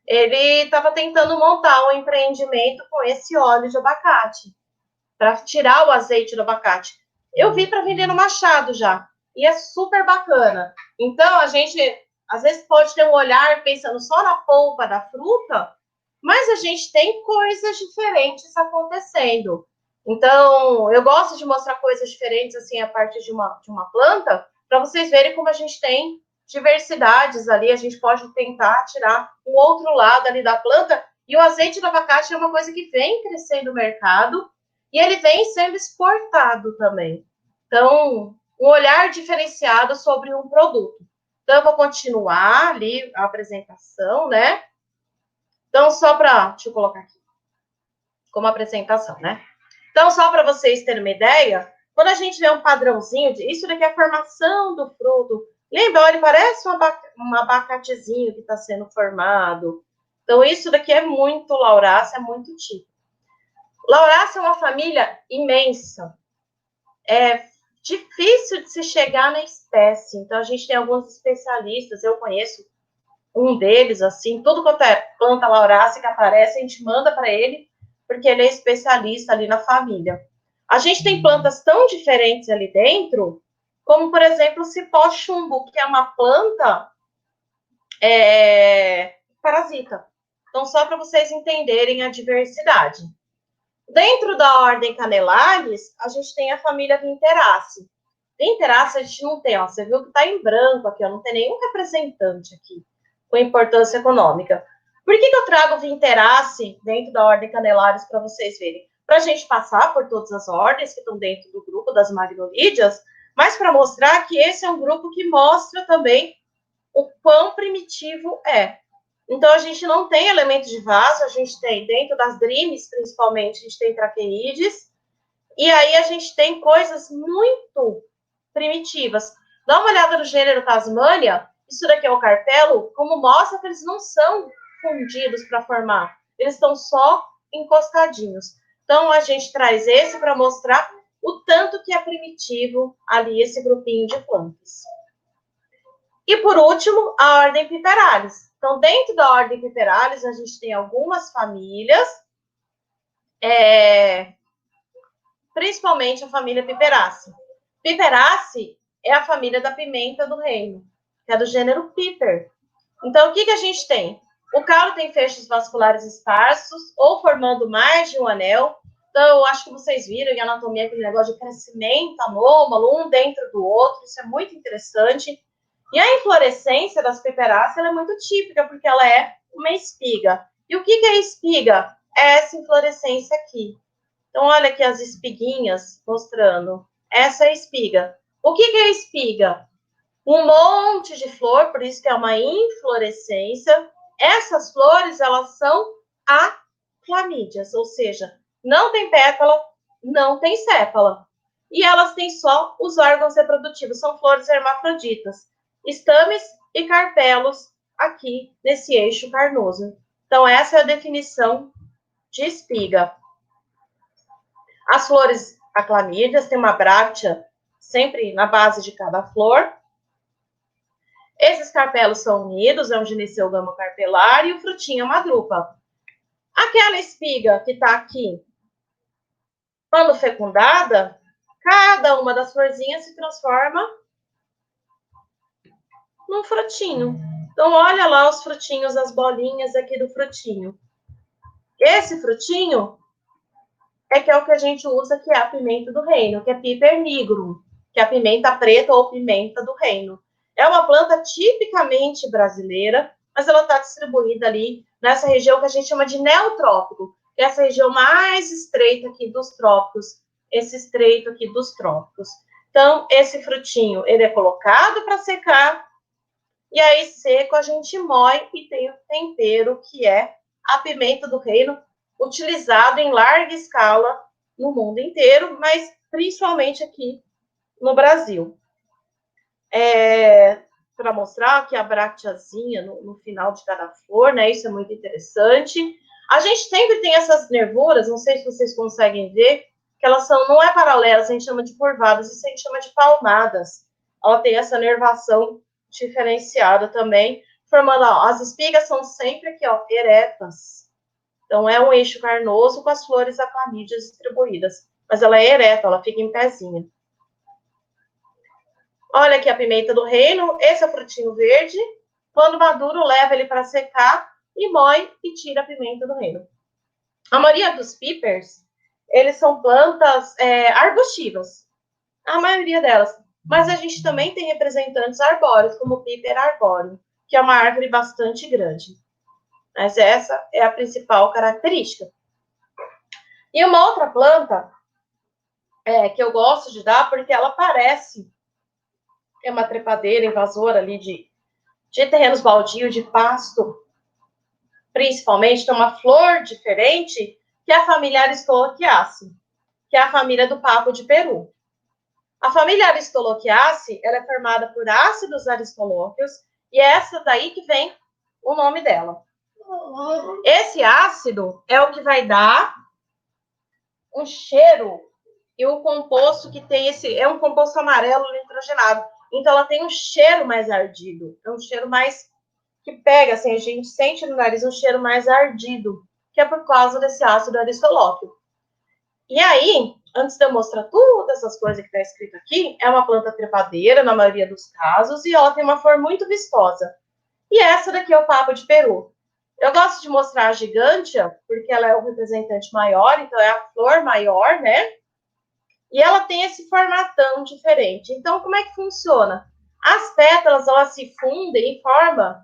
[SPEAKER 1] Ele estava tentando montar um empreendimento com esse óleo de abacate, para tirar o azeite do abacate. Eu vi para vender no Machado já. E é super bacana. Então, a gente, às vezes, pode ter um olhar pensando só na polpa da fruta, mas a gente tem coisas diferentes acontecendo. Então, eu gosto de mostrar coisas diferentes, assim, a partir de uma planta, para vocês verem como a gente tem diversidades ali. A gente pode tentar tirar o outro lado ali da planta. E o azeite do abacate é uma coisa que vem crescendo no mercado e ele vem sendo exportado também. Então, um olhar diferenciado sobre um produto. Então, eu vou continuar ali a apresentação, né? Então, deixa eu colocar aqui como apresentação, né? Então, só para vocês terem uma ideia, quando a gente vê um padrãozinho isso daqui é a formação do fruto. Lembra, ele parece um abacatezinho que está sendo formado. Então, isso daqui é muito Laurácea, é muito típico. Laurácea é uma família imensa. É difícil de se chegar na espécie. Então, a gente tem alguns especialistas, eu conheço um deles, assim, tudo quanto é planta Laurácea que aparece, a gente manda para ele, porque ele é especialista ali na família. A gente tem plantas tão diferentes ali dentro, como, por exemplo, o cipó chumbo, que é uma planta parasita. Então, só para vocês entenderem a diversidade. Dentro da ordem Canelares, a gente tem a família Vinteraceae. Vinteraceae a gente não tem, ó, você viu que está em branco aqui, ó, não tem nenhum representante aqui com importância econômica. Por que eu trago Vinteraceae dentro da ordem Canelares para vocês verem? Para a gente passar por todas as ordens que estão dentro do grupo das magnolídeas, mas para mostrar que esse é um grupo que mostra também o quão primitivo é. Então, a gente não tem elementos de vaso, a gente tem, dentro das drimes, principalmente, a gente tem traqueídeos, e aí a gente tem coisas muito primitivas. Dá uma olhada no gênero Tasmania, isso daqui é o carpelo, como mostra que eles não são fundidos para formar, eles estão só encostadinhos. Então, a gente traz esse para mostrar o tanto que é primitivo ali esse grupinho de plantas. E, por último, a ordem Piperalis. Então, dentro da ordem Piperalis, a gente tem algumas famílias, principalmente a família Piperaceae. Piperaceae é a família da pimenta do reino, que é do gênero Piper. Então, o que a gente tem? O caule tem feixes vasculares esparsos ou formando mais de um anel. Então, eu acho que vocês viram em anatomia aquele negócio de crescimento anômalo, um dentro do outro. Isso é muito interessante. E a inflorescência das Piperaceae ela é muito típica, porque ela é uma espiga. E o que é espiga? É essa inflorescência aqui. Então, olha aqui as espiguinhas mostrando. Essa é a espiga. O que é espiga? Um monte de flor, por isso que é uma inflorescência. Essas flores, elas são aclamídeas, ou seja, não tem pétala, não tem sépala. E elas têm só os órgãos reprodutivos, são flores hermafroditas, estames e carpelos aqui nesse eixo carnoso. Então, essa é a definição de espiga. As flores aclamídeas têm uma bráctea sempre na base de cada flor. Esses carpelos são unidos, é um gineceu gamo-carpelar e o frutinho é uma drupa. Aquela espiga que está aqui, quando fecundada, cada uma das florzinhas se transforma num frutinho. Então, olha lá os frutinhos, as bolinhas aqui do frutinho. Esse frutinho é o que a gente usa, que é a pimenta do reino, que é Piper nigrum, que é a pimenta preta ou pimenta do reino. É uma planta tipicamente brasileira, mas ela está distribuída ali nessa região que a gente chama de neotrópico, que é essa região mais estreita aqui dos trópicos, esse estreito aqui dos trópicos. Então, esse frutinho, ele é colocado para secar, e aí seco a gente moe e tem o tempero, que é a pimenta do reino, utilizado em larga escala no mundo inteiro, mas principalmente aqui no Brasil. Para mostrar aqui a bracteazinha no final de cada flor, né? Isso é muito interessante. A gente sempre tem essas nervuras, não sei se vocês conseguem ver, que elas não é paralelas, a gente chama de curvadas, isso a gente chama de palmadas. Ela tem essa nervação diferenciada também, formando, ó, as espigas são sempre aqui, ó, eretas. Então, é um eixo carnoso com as flores aclamídeas distribuídas. Mas ela é ereta, ela fica em pezinha. Olha aqui a pimenta do reino. Esse é o frutinho verde. Quando maduro, leva ele para secar e moe e tira a pimenta do reino. A maioria dos pipers, eles são plantas arbustivas. A maioria delas. Mas a gente também tem representantes arbóreos, como o piper arbóreo, que é uma árvore bastante grande. Mas essa é a principal característica. E uma outra planta que eu gosto de dar, porque ela parece é uma trepadeira invasora ali de terrenos baldios, de pasto, principalmente, tem uma flor diferente, que é a família Aristolochiaceae, que é a família do papo de Peru. A família Aristolochiaceae, ela é formada por ácidos aristolóqueos, e é essa daí que vem o nome dela. Esse ácido é o que vai dar um cheiro, e o composto que tem é um composto amarelo nitrogenado. Então, ela tem um cheiro mais ardido. É um cheiro mais que pega, assim, a gente sente no nariz um cheiro mais ardido, que é por causa desse ácido aristolóquio. E aí, antes de eu mostrar todas essas coisas que está escrito aqui, é uma planta trepadeira, na maioria dos casos, e ela tem uma flor muito vistosa. E essa daqui é o papo de Peru. Eu gosto de mostrar a gigântea, porque ela é o representante maior, então é a flor maior, né? E ela tem esse formatão diferente. Então, como é que funciona? As pétalas, elas se fundem e formam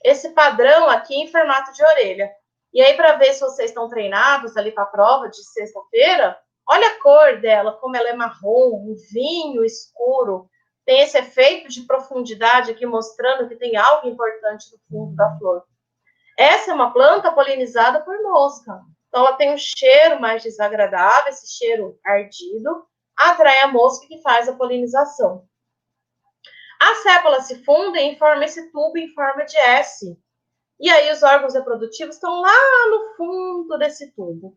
[SPEAKER 1] esse padrão aqui em formato de orelha. E aí, para ver se vocês estão treinados ali para a prova de sexta-feira, olha a cor dela, como ela é marrom, um vinho escuro. Tem esse efeito de profundidade aqui, mostrando que tem algo importante no fundo da flor. Essa é uma planta polinizada por mosca. Então, ela tem um cheiro mais desagradável, esse cheiro ardido, atrai a mosca que faz a polinização. As sépalas se fundem e formam esse tubo em forma de S. E aí, os órgãos reprodutivos estão lá no fundo desse tubo.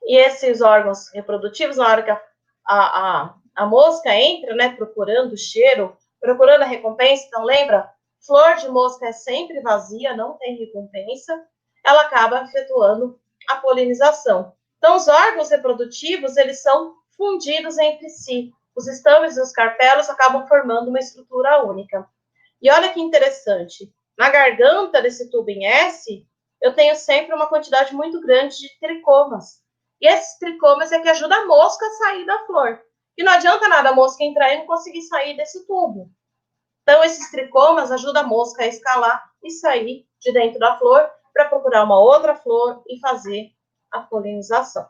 [SPEAKER 1] E esses órgãos reprodutivos, na hora que a mosca entra, né, procurando o cheiro, procurando a recompensa, então, lembra? flor de mosca é sempre vazia, não tem recompensa, ela acaba efetuando a polinização. Então, os órgãos reprodutivos, eles são fundidos entre si. Os estames e os carpelos acabam formando uma estrutura única. E olha que interessante, na garganta desse tubo em S, eu tenho sempre uma quantidade muito grande de tricomas. E esses tricomas é que ajudam a mosca a sair da flor. E não adianta nada a mosca entrar e não conseguir sair desse tubo. Então, esses tricomas ajudam a mosca a escalar e sair de dentro da flor para procurar uma outra flor e fazer a polinização.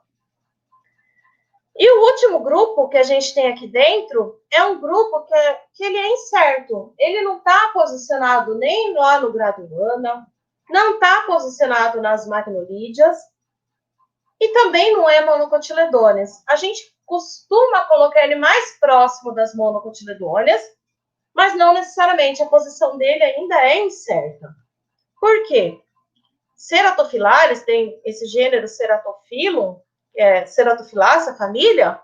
[SPEAKER 1] E o último grupo que a gente tem aqui dentro é um grupo que ele é incerto. Ele não está posicionado nem lá no Gradulana, não está posicionado nas magnolídeas e também não é monocotiledôneas. A gente costuma colocar ele mais próximo das monocotiledôneas, mas não necessariamente, a posição dele ainda é incerta. Por quê? Ceratofilares, tem esse gênero Ceratophyllum, Ceratophyllaceae, família,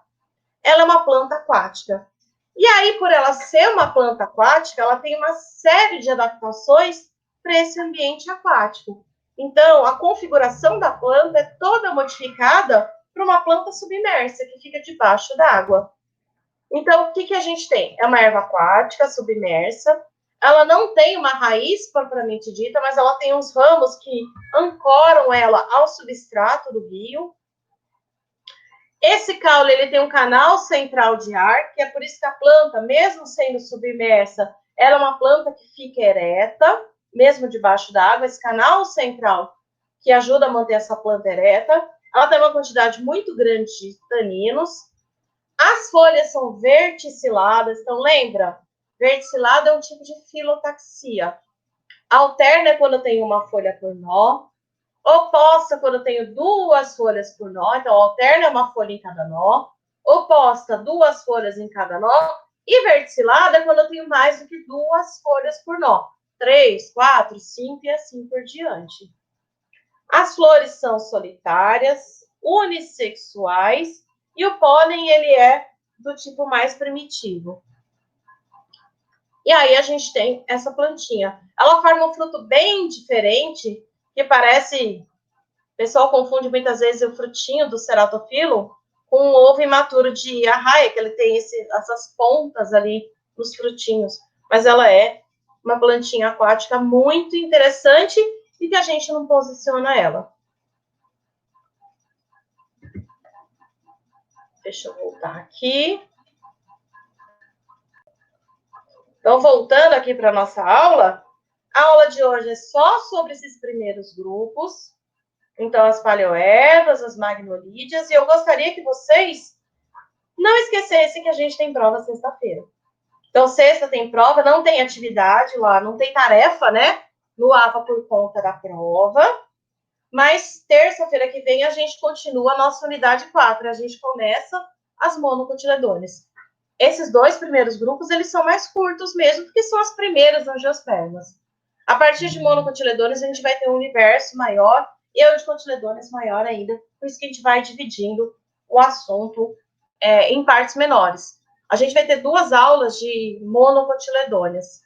[SPEAKER 1] ela é uma planta aquática. E aí, por ela ser uma planta aquática, ela tem uma série de adaptações para esse ambiente aquático. Então, a configuração da planta é toda modificada para uma planta submersa, que fica debaixo d'água. Então, o que a gente tem? É uma erva aquática submersa. Ela não tem uma raiz propriamente dita, mas ela tem uns ramos que ancoram ela ao substrato do rio. Esse caule, ele tem um canal central de ar, que é por isso que a planta, mesmo sendo submersa, ela é uma planta que fica ereta, mesmo debaixo da água. Esse canal central que ajuda a manter essa planta ereta. Ela tem uma quantidade muito grande de taninos. As folhas são verticiladas, então lembra? Verticilada é um tipo de filotaxia. Alterna é quando eu tenho uma folha por nó. Oposta quando eu tenho duas folhas por nó. Então, alterna é uma folha em cada nó. Oposta, duas folhas em cada nó. E verticilada é quando eu tenho mais do que duas folhas por nó. 3, 4, 5 e assim por diante. As flores são solitárias, unissexuais. E o pólen, ele é do tipo mais primitivo. E aí a gente tem essa plantinha. Ela forma um fruto bem diferente, que parece... O pessoal confunde muitas vezes o frutinho do Ceratophyllum com o ovo imaturo de arraia, que ele tem essas pontas ali nos frutinhos. Mas ela é uma plantinha aquática muito interessante e que a gente não posiciona ela. Deixa eu voltar aqui. Então, voltando aqui para a nossa aula, a aula de hoje é só sobre esses primeiros grupos. Então, as paleoervas, as magnolídeas, e eu gostaria que vocês não esquecessem que a gente tem prova sexta-feira. Então, sexta tem prova, não tem atividade lá, não tem tarefa, né? No AVA por conta da prova. Mas terça-feira que vem a gente continua a nossa unidade 4. A gente começa as monocotiledôneas. Esses dois primeiros grupos, eles são mais curtos mesmo, porque são as primeiras angiospermas. A partir de monocotiledôneas, a gente vai ter um universo maior e o de cotiledôneas maior ainda. Por isso que a gente vai dividindo o assunto em partes menores. A gente vai ter 2 aulas de monocotiledôneas,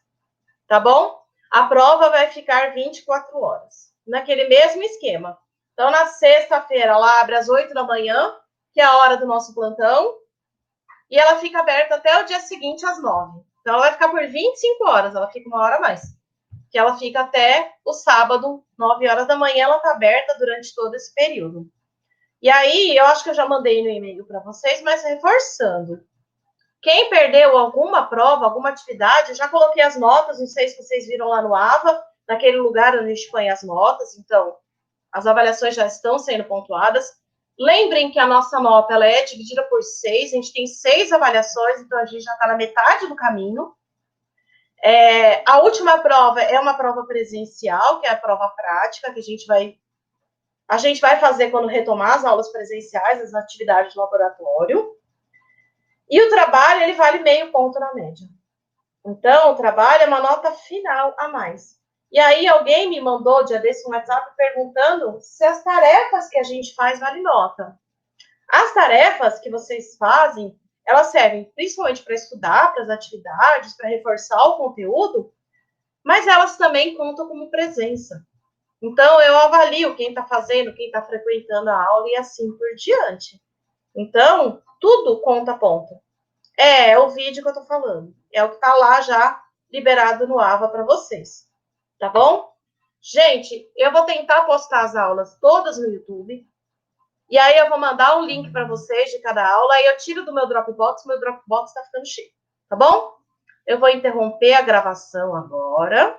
[SPEAKER 1] tá bom? A prova vai ficar 24 horas, naquele mesmo esquema. Então, na sexta-feira, ela abre às 8 da manhã, que é a hora do nosso plantão, e ela fica aberta até o dia seguinte, às 9. Então, ela vai ficar por 25 horas, ela fica 1 hora a mais. Que ela fica até o sábado, 9 horas da manhã, ela está aberta durante todo esse período. E aí, eu acho que eu já mandei no e-mail para vocês, mas reforçando. Quem perdeu alguma prova, alguma atividade, eu já coloquei as notas, não sei se vocês viram lá no AVA, naquele lugar onde a gente põe as notas, então, as avaliações já estão sendo pontuadas. Lembrem que a nossa nota ela é dividida por 6, a gente tem 6 avaliações, então a gente já está na metade do caminho. A última prova é uma prova presencial, que é a prova prática, que a gente vai fazer quando retomar as aulas presenciais, as atividades de laboratório. E o trabalho, ele vale meio ponto na média. Então, o trabalho é uma nota final a mais. E aí, alguém me mandou, dia desse, um WhatsApp perguntando se as tarefas que a gente faz valem nota. As tarefas que vocês fazem, elas servem principalmente para estudar, para as atividades, para reforçar o conteúdo, mas elas também contam como presença. Então, eu avalio quem está fazendo, quem está frequentando a aula e assim por diante. Então, tudo conta ponto. É o vídeo que eu estou falando. É o que está lá já liberado no AVA para vocês. Tá bom? Gente, eu vou tentar postar as aulas todas no YouTube. E aí eu vou mandar um link para vocês de cada aula. Aí eu tiro do meu Dropbox está ficando cheio. Tá bom? Eu vou interromper a gravação agora.